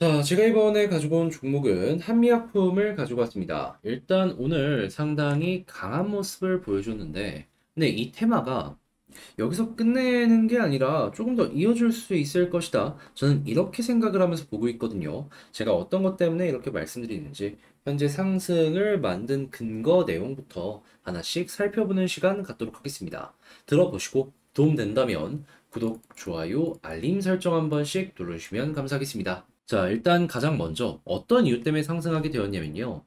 자, 제가 이번에 가지고 온 종목은 한미약품을 가지고 왔습니다. 일단 오늘 상당히 강한 모습을 보여줬는데, 근데 이 테마가 여기서 끝내는 게 아니라 조금 더 이어질 수 있을 것이다. 저는 이렇게 생각을 하면서 보고 있거든요. 제가 어떤 것 때문에 이렇게 말씀드리는지, 현재 상승을 만든 근거 내용부터 하나씩 살펴보는 시간 갖도록 하겠습니다. 들어보시고 도움된다면 구독, 좋아요, 알림 설정 한 번씩 눌러주시면 감사하겠습니다. 자, 일단 가장 먼저 어떤 이유 때문에 상승하게 되었냐면요.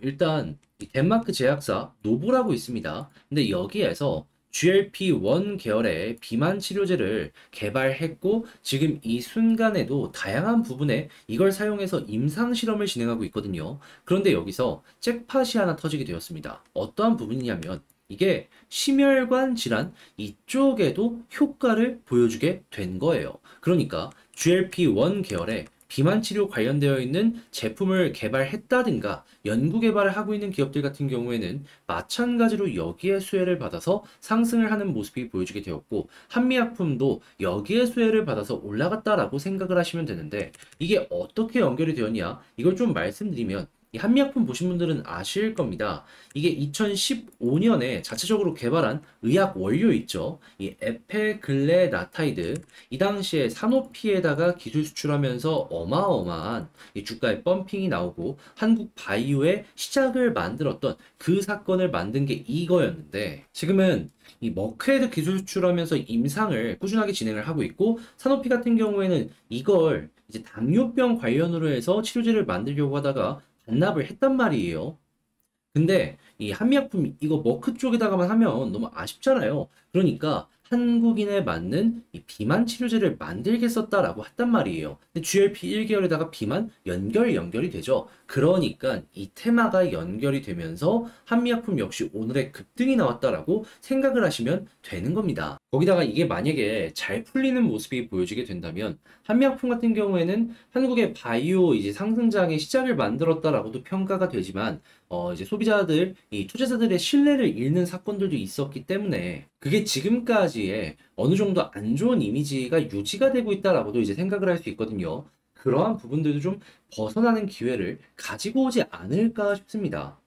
일단 이 덴마크 제약사 노보라고 있습니다. 근데 여기에서 GLP-1 계열의 비만 치료제를 개발했고 지금 이 순간에도 다양한 부분에 이걸 사용해서 임상 실험을 진행하고 있거든요. 그런데 여기서 잭팟이 하나 터지게 되었습니다. 어떠한 부분이냐면 이게 심혈관 질환 이쪽에도 효과를 보여주게 된 거예요. 그러니까 GLP-1 계열의 비만 치료 관련되어 있는 제품을 개발했다든가 연구 개발을 하고 있는 기업들 같은 경우에는 마찬가지로 여기에 수혜를 받아서 상승을 하는 모습이 보여지게 되었고 한미약품도 여기에 수혜를 받아서 올라갔다라고 생각을 하시면 되는데 이게 어떻게 연결이 되었냐 이걸 좀 말씀드리면 이 한미약품 보신 분들은 아실 겁니다. 이게 2015년에 자체적으로 개발한 의약 원료 있죠. 이 에페글레나타이드 이 당시에 사노피에다가 기술 수출하면서 어마어마한 이 주가의 펌핑이 나오고 한국 바이오의 시작을 만들었던 그 사건을 만든 게 이거였는데 지금은 이 머크헤드 기술 수출하면서 임상을 꾸준하게 진행을 하고 있고 사노피 같은 경우에는 이걸 이제 당뇨병 관련으로 해서 치료제를 만들려고 하다가 반납을 했단 말이에요. 근데 이 한미약품 이거 머크 쪽에다가만 하면 너무 아쉽잖아요. 그러니까 한국인에 맞는 이 비만 치료제를 만들겠었다라고 했단 말이에요. 근데 GLP 1계열에다가 비만 연결이 되죠. 그러니까 이 테마가 연결이 되면서 한미약품 역시 오늘의 급등이 나왔다라고 생각을 하시면 되는 겁니다. 거기다가 이게 만약에 잘 풀리는 모습이 보여지게 된다면 한미약품 같은 경우에는 한국의 바이오 이제 상승장의 시작을 만들었다라고도 평가가 되지만 이제 소비자들, 이 투자자들의 신뢰를 잃는 사건들도 있었기 때문에 그게 지금까지의 어느 정도 안 좋은 이미지가 유지가 되고 있다라고도 이제 생각을 할 수 있거든요. 그러한 부분들도 좀 벗어나는 기회를 가지고 오지 않을까 싶습니다.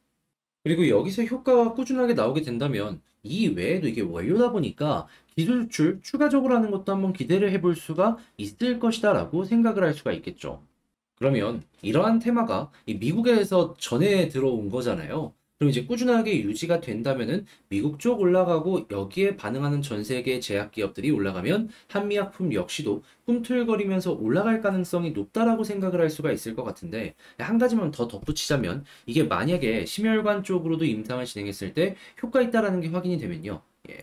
그리고 여기서 효과가 꾸준하게 나오게 된다면 이 외에도 이게 원료다 보니까 기술 수출 추가적으로 하는 것도 한번 기대를 해볼 수가 있을 것이다라고 생각을 할 수가 있겠죠. 그러면 이러한 테마가 이 미국에서 전해 들어온 거잖아요. 그럼 이제 꾸준하게 유지가 된다면은 미국 쪽 올라가고 여기에 반응하는 전 세계 제약 기업들이 올라가면 한미약품 역시도 꿈틀거리면서 올라갈 가능성이 높다라고 생각을 할 수가 있을 것 같은데 한 가지만 더 덧붙이자면 이게 만약에 심혈관 쪽으로도 임상을 진행했을 때 효과 있다라는 게 확인이 되면요. 예,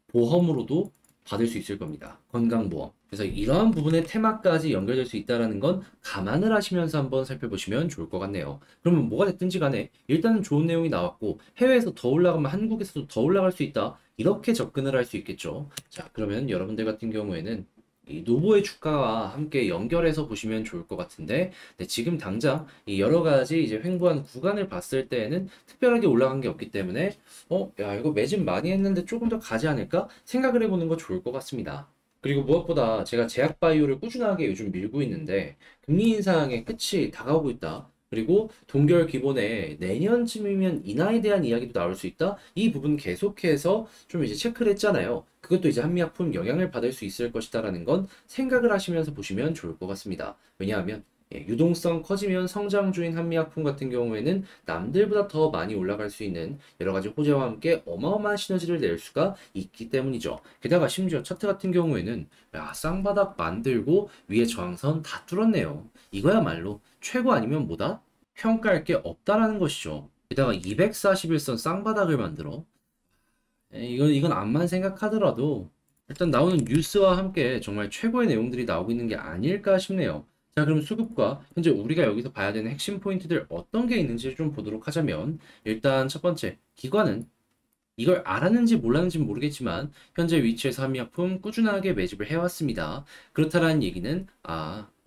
보험으로도 받을 수 있을 겁니다. 건강보험. 그래서 이러한 부분의 테마까지 연결될 수 있다는 건 감안을 하시면서 한번 살펴보시면 좋을 것 같네요. 그러면 뭐가 됐든지 간에 일단은 좋은 내용이 나왔고 해외에서 더 올라가면 한국에서도 더 올라갈 수 있다. 이렇게 접근을 할 수 있겠죠. 자, 그러면 여러분들 같은 경우에는 이 노보의 주가와 함께 연결해서 보시면 좋을 것 같은데, 네, 지금 당장 이 여러 가지 이제 횡보한 구간을 봤을 때에는 특별하게 올라간 게 없기 때문에 야, 이거 매진 많이 했는데 조금 더 가지 않을까? 생각을 해보는 거 좋을 것 같습니다. 그리고 무엇보다 제가 제약바이오를 꾸준하게 요즘 밀고 있는데, 금리 인상의 끝이 다가오고 있다. 그리고 동결 기본에 내년쯤이면 인하에 대한 이야기도 나올 수 있다. 이 부분 계속해서 좀 이제 체크를 했잖아요. 그것도 이제 한미약품 영향을 받을 수 있을 것이다라는 건 생각을 하시면서 보시면 좋을 것 같습니다. 왜냐하면 유동성 커지면 성장주인 한미약품 같은 경우에는 남들보다 더 많이 올라갈 수 있는 여러 가지 호재와 함께 어마어마한 시너지를 낼 수가 있기 때문이죠. 게다가 심지어 차트 같은 경우에는 야, 쌍바닥 만들고 위에 저항선 다 뚫었네요. 이거야말로 최고 아니면 뭐다? 평가할 게 없다라는 것이죠. 게다가 241선 쌍바닥을 만들어. 이건 암만 생각하더라도 일단 나오는 뉴스와 함께 정말 최고의 내용들이 나오고 있는 게 아닐까 싶네요. 자, 그럼 수급과 현재 우리가 여기서 봐야 되는 핵심 포인트들 어떤 게 있는지 좀 보도록 하자면 일단 첫 번째, 기관은 이걸 알았는지 몰랐는지 모르겠지만 현재 위치에서 한미약품 꾸준하게 매집을 해왔습니다. 그렇다라는 얘기는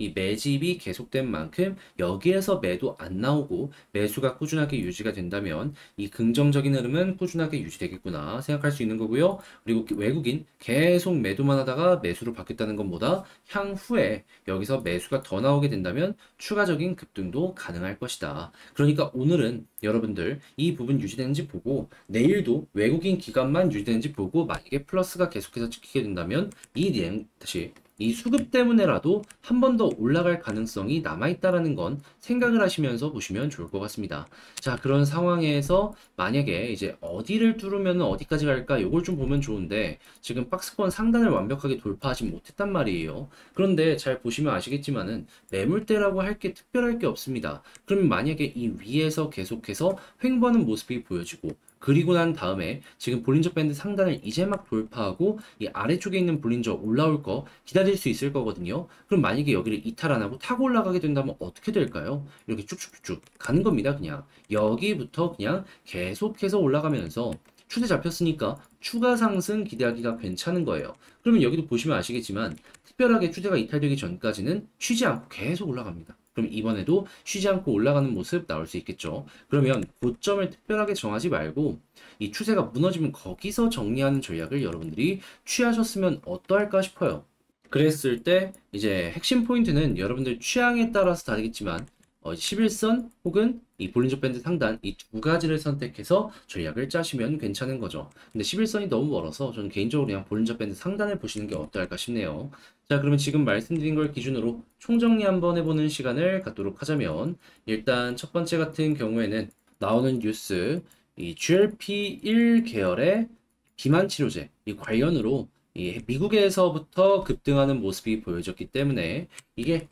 이 매집이 계속된 만큼 여기에서 매도 안 나오고 매수가 꾸준하게 유지가 된다면 이 긍정적인 흐름은 꾸준하게 유지되겠구나 생각할 수 있는 거고요. 그리고 외국인 계속 매도만 하다가 매수로 바뀌었다는 것보다 향후에 여기서 매수가 더 나오게 된다면 추가적인 급등도 가능할 것이다. 그러니까 오늘은 여러분들 이 부분 유지되는지 보고 내일도 외국인 기관만 유지되는지 보고 만약에 플러스가 계속해서 찍히게 된다면 이 내용 다시 이 수급 때문에라도 한 번 더 올라갈 가능성이 남아있다라는 건 생각을 하시면서 보시면 좋을 것 같습니다. 자, 그런 상황에서 만약에 이제 어디를 뚫으면 어디까지 갈까? 이걸 좀 보면 좋은데 지금 박스권 상단을 완벽하게 돌파하지 못했단 말이에요. 그런데 잘 보시면 아시겠지만은 매물대라고 할 게 특별할 게 없습니다. 그러면 만약에 이 위에서 계속해서 횡보하는 모습이 보여지고 그리고 난 다음에 지금 볼린저 밴드 상단을 이제 막 돌파하고 이 아래쪽에 있는 볼린저 올라올 거 기다릴 수 있을 거거든요. 그럼 만약에 여기를 이탈 안 하고 타고 올라가게 된다면 어떻게 될까요? 이렇게 쭉쭉쭉 가는 겁니다. 그냥 여기부터 그냥 계속해서 올라가면서 추세 잡혔으니까 추가 상승 기대하기가 괜찮은 거예요. 그러면 여기도 보시면 아시겠지만 특별하게 추세가 이탈되기 전까지는 쉬지 않고 계속 올라갑니다. 그럼 이번에도 쉬지 않고 올라가는 모습 나올 수 있겠죠. 그러면 고점을 특별하게 정하지 말고 이 추세가 무너지면 거기서 정리하는 전략을 여러분들이 취하셨으면 어떠할까 싶어요. 그랬을 때 이제 핵심 포인트는 여러분들 취향에 따라서 다르겠지만 11선 혹은 이 볼린저 밴드 상단 이 두 가지를 선택해서 전략을 짜시면 괜찮은 거죠. 근데 11선이 너무 멀어서 저는 개인적으로 그냥 볼린저 밴드 상단을 보시는 게 어떨까 싶네요. 자, 그러면 지금 말씀드린 걸 기준으로 총정리 한번 해보는 시간을 갖도록 하자면 일단 첫 번째 같은 경우에는 나오는 뉴스 이 GLP-1 계열의 비만 치료제 이 관련으로 이 미국에서부터 급등하는 모습이 보여졌기 때문에 이게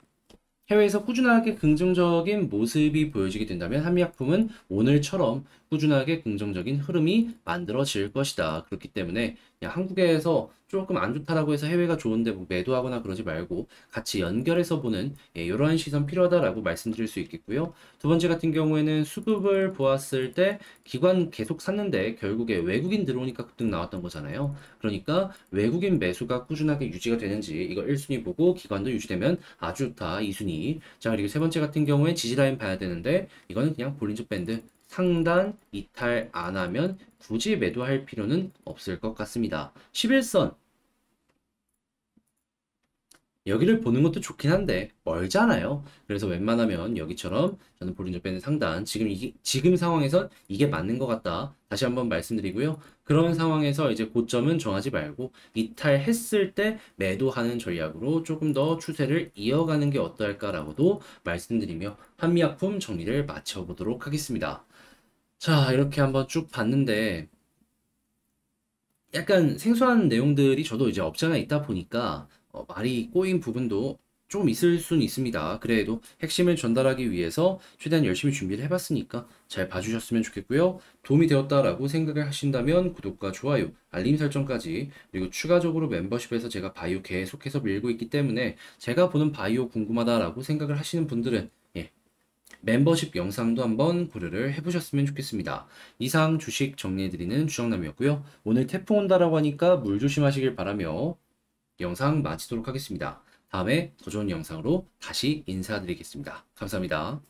해외에서 꾸준하게 긍정적인 모습이 보여지게 된다면 한미약품은 오늘처럼 꾸준하게 긍정적인 흐름이 만들어질 것이다. 그렇기 때문에 그냥 한국에서 조금 안 좋다라고 해서 해외가 좋은데 뭐 매도하거나 그러지 말고 같이 연결해서 보는 이러한 시선 필요하다라고 말씀드릴 수 있겠고요. 두 번째 같은 경우에는 수급을 보았을 때 기관 계속 샀는데 결국에 외국인 들어오니까 급등 나왔던 거잖아요. 그러니까 외국인 매수가 꾸준하게 유지가 되는지 이거 1순위 보고 기관도 유지되면 아주 좋다. 2순위. 자, 그리고 세 번째 같은 경우에 지지라인 봐야 되는데 이거는 그냥 볼린저 밴드 상단 이탈 안 하면 굳이 매도할 필요는 없을 것 같습니다. 11선 여기를 보는 것도 좋긴 한데 멀잖아요. 그래서 웬만하면 여기처럼 저는 볼린저 밴드 상단 지금 상황에선 이게 맞는 것 같다. 다시 한번 말씀드리고요. 그런 상황에서 이제 고점은 정하지 말고 이탈했을 때 매도하는 전략으로 조금 더 추세를 이어가는 게 어떨까라고도 말씀드리며 한미약품 정리를 마쳐보도록 하겠습니다. 자, 이렇게 한번 쭉 봤는데 약간 생소한 내용들이 저도 이제 업장에 있다 보니까 말이 꼬인 부분도 좀 있을 수는 있습니다. 그래도 핵심을 전달하기 위해서 최대한 열심히 준비를 해봤으니까 잘 봐주셨으면 좋겠고요. 도움이 되었다라고 생각을 하신다면 구독과 좋아요, 알림 설정까지 그리고 추가적으로 멤버십에서 제가 바이오 계속해서 밀고 있기 때문에 제가 보는 바이오 궁금하다라고 생각을 하시는 분들은 멤버십 영상도 한번 고려를 해보셨으면 좋겠습니다. 이상 주식 정리해드리는 주정남이었고요. 오늘 태풍 온다라고 하니까 물 조심하시길 바라며 영상 마치도록 하겠습니다. 다음에 더 좋은 영상으로 다시 인사드리겠습니다. 감사합니다.